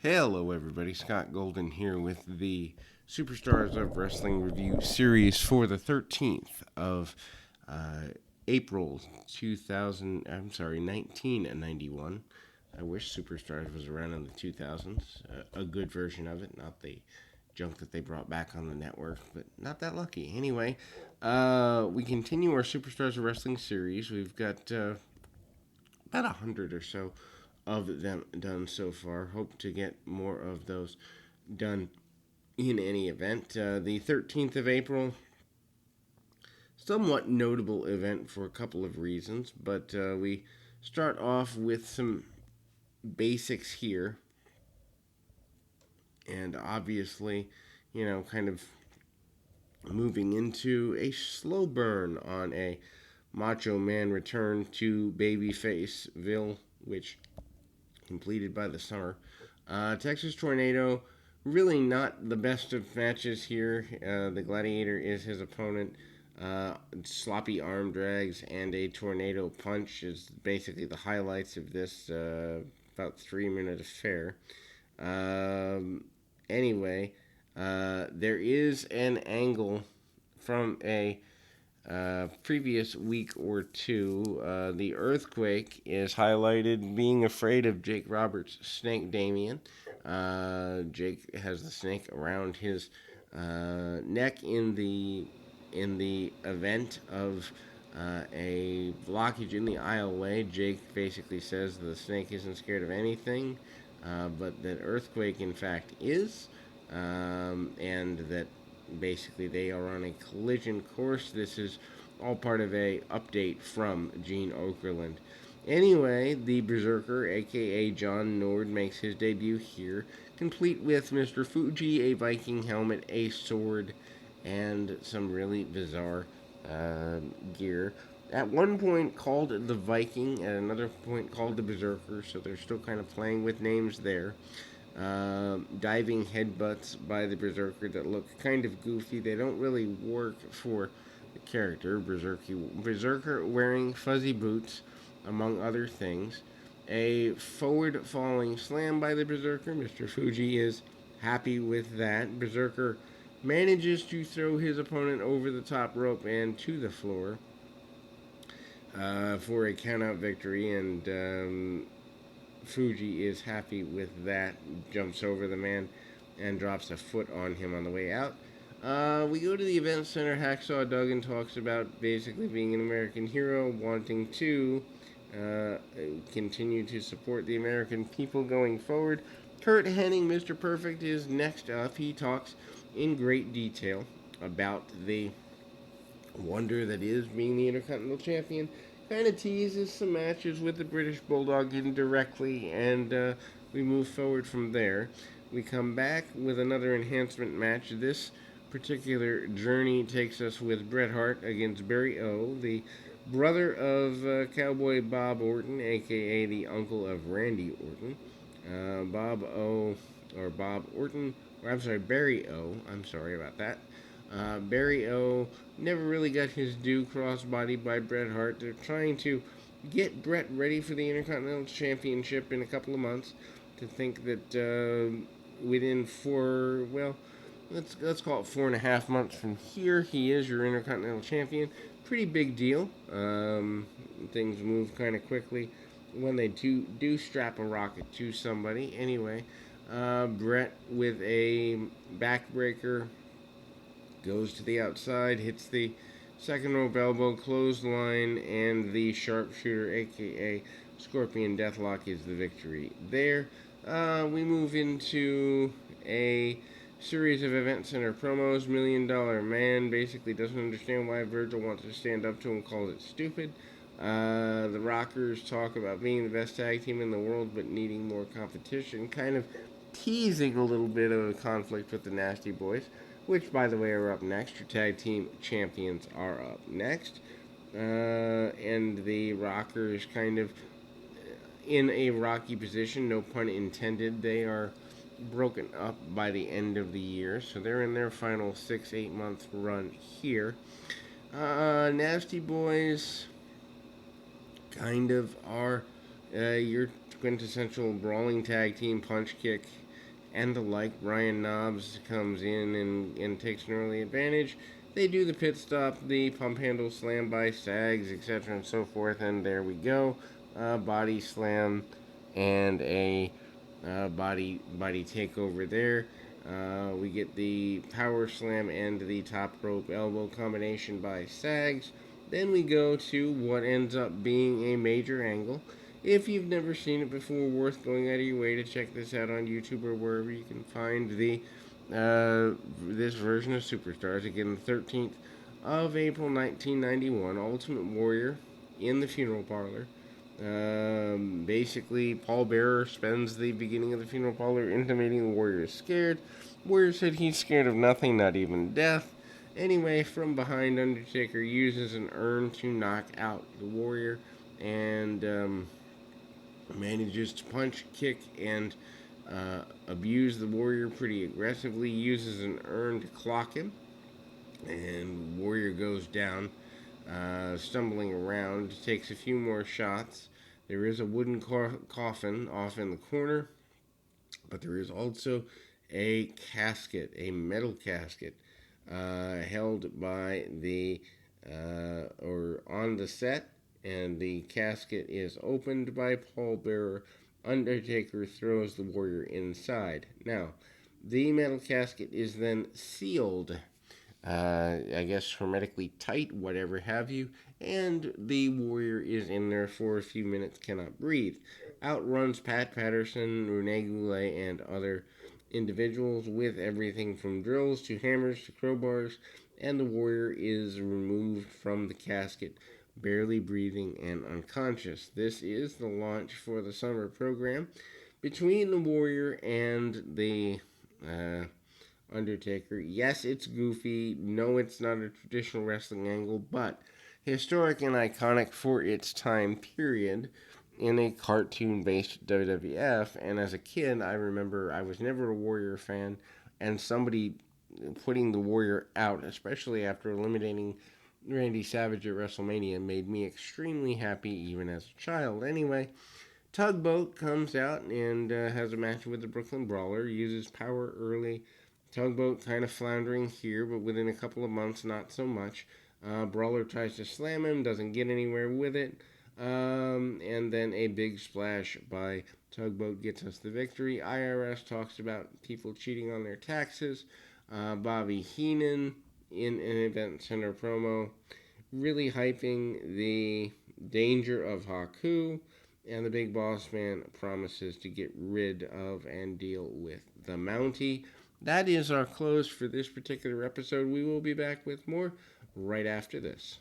Hello, everybody. Scott Golden here with the Superstars of Wrestling Review series for the 13th of April 1991. I wish Superstars was around in the 2000s. A good version of it, not the junk that they brought back on the network, but not that lucky. Anyway, we continue our Superstars of Wrestling series. We've got about 100 or so of them done so far. Hope to get more of those done in any event. The 13th of April, somewhat notable event for a couple of reasons, but we start off with some basics here. And obviously, kind of moving into a slow burn on a Macho Man return to Babyfaceville, which completed by the summer. Texas Tornado, really not the best of matches here. The Gladiator is his opponent. Sloppy arm drags and a tornado punch is basically the highlights of this about 3-minute affair. Anyway, there is an angle from a previous week or two. The Earthquake is highlighted being afraid of Jake Roberts' Snake Damien. Jake has the snake around his neck in the event of a blockage in the aisleway. Jake basically says the snake isn't scared of anything, but that Earthquake in fact is, and that basically they are on a collision course. This is all part of a update from Gene Okerlund. Anyway, the Berserker, aka John Nord, makes his debut here, complete with Mr. Fuji, a Viking helmet, a sword, and some really bizarre gear. At one point called the Viking, at another point called the Berserker, so they're still kind of playing with names there. Diving headbutts by the Berserker that look kind of goofy. They don't really work for the character. Berserker wearing fuzzy boots, among other things. A forward falling slam by the Berserker. Mr. Fuji is happy with that. Berserker manages to throw his opponent over the top rope and to the floor for a countout victory, and Fuji is happy with that, jumps over the man and drops a foot on him on the way out. We go to the event center. Hacksaw Duggan talks about basically being an American hero, wanting to continue to support the American people going forward. Curt Hennig, Mr. Perfect, is next up. He talks in great detail about the wonder that is being the Intercontinental Champion. Kind of teases some matches with the British Bulldog indirectly, and we move forward from there. We come back with another enhancement match. This particular journey takes us with Bret Hart against Barry O, the brother of Cowboy Bob Orton, aka the uncle of Randy Orton. Barry O. I'm sorry about that. Barry O never really got his due crossbody by Bret Hart. They're trying to get Bret ready for the Intercontinental Championship in a couple of months. To think that within let's call it 4.5 months from here, he is your Intercontinental Champion. Pretty big deal. Things move kind of quickly when they do strap a rocket to somebody. Anyway, Bret with a backbreaker goes to the outside, hits the second rope elbow, clothesline, and the sharpshooter, aka Scorpion Deathlock, is the victory there. We move into a series of event center promos. $1 Million Man basically doesn't understand why Virgil wants to stand up to him, calls it stupid. The Rockers talk about being the best tag team in the world but needing more competition, kind of teasing a little bit of a conflict with the Nasty Boys, which, by the way, are up next. Your tag team champions are up next. And the Rockers kind of in a rocky position, no pun intended. They are broken up by the end of the year, so they're in their final 6-8 month run here. Nasty Boys kind of are your quintessential brawling tag team, punch kick and the like. Brian Knobs comes in and takes an early advantage. They do the pit stop, the pump handle slam by Sags, etc., and so forth, and there we go. Body slam and a body takeover there. We get the power slam and the top rope elbow combination by Sags. Then we go to what ends up being a major angle. If you've never seen it before, worth going out of your way to check this out on YouTube or wherever you can find the this version of Superstars. Again, the 13th of April 1991, Ultimate Warrior in the funeral parlor. Basically, Paul Bearer spends the beginning of the funeral parlor intimating the Warrior is scared. Warrior said he's scared of nothing, not even death. Anyway, from behind, Undertaker uses an urn to knock out the Warrior and manages to punch, kick, and abuse the Warrior pretty aggressively. Uses an urn to clock him, and Warrior goes down, stumbling around. Takes a few more shots. There is a wooden coffin off in the corner, but there is also a casket, a metal casket, held by the or on the set, and the casket is opened by Paul Bearer. Undertaker throws the Warrior inside. Now, the metal casket is then sealed, I guess hermetically tight, whatever have you, and the Warrior is in there for a few minutes, cannot breathe. Out runs Pat Patterson, Rene Goulet, and other individuals with everything from drills to hammers to crowbars, and the Warrior is removed from the casket, barely breathing and unconscious. This is the launch for the summer program between the Warrior and the Undertaker. Yes, it's goofy. No, it's not a traditional wrestling angle, but historic and iconic for its time period in a cartoon based WWF. And as a kid, I remember I was never a Warrior fan, and somebody putting the Warrior out, especially after eliminating Randy Savage at WrestleMania, made me extremely happy even as a child. Anyway, Tugboat comes out and has a match with the Brooklyn Brawler, uses power early. Tugboat kind of floundering here, but within a couple of months, not so much. Brawler tries to slam him, doesn't get anywhere with it. And then a big splash by Tugboat gets us the victory. IRS talks about people cheating on their taxes. Bobby Heenan in an Event Center promo, really hyping the danger of Haku. And the Big Boss Man promises to get rid of and deal with the Mountie. That is our close for this particular episode. We will be back with more right after this.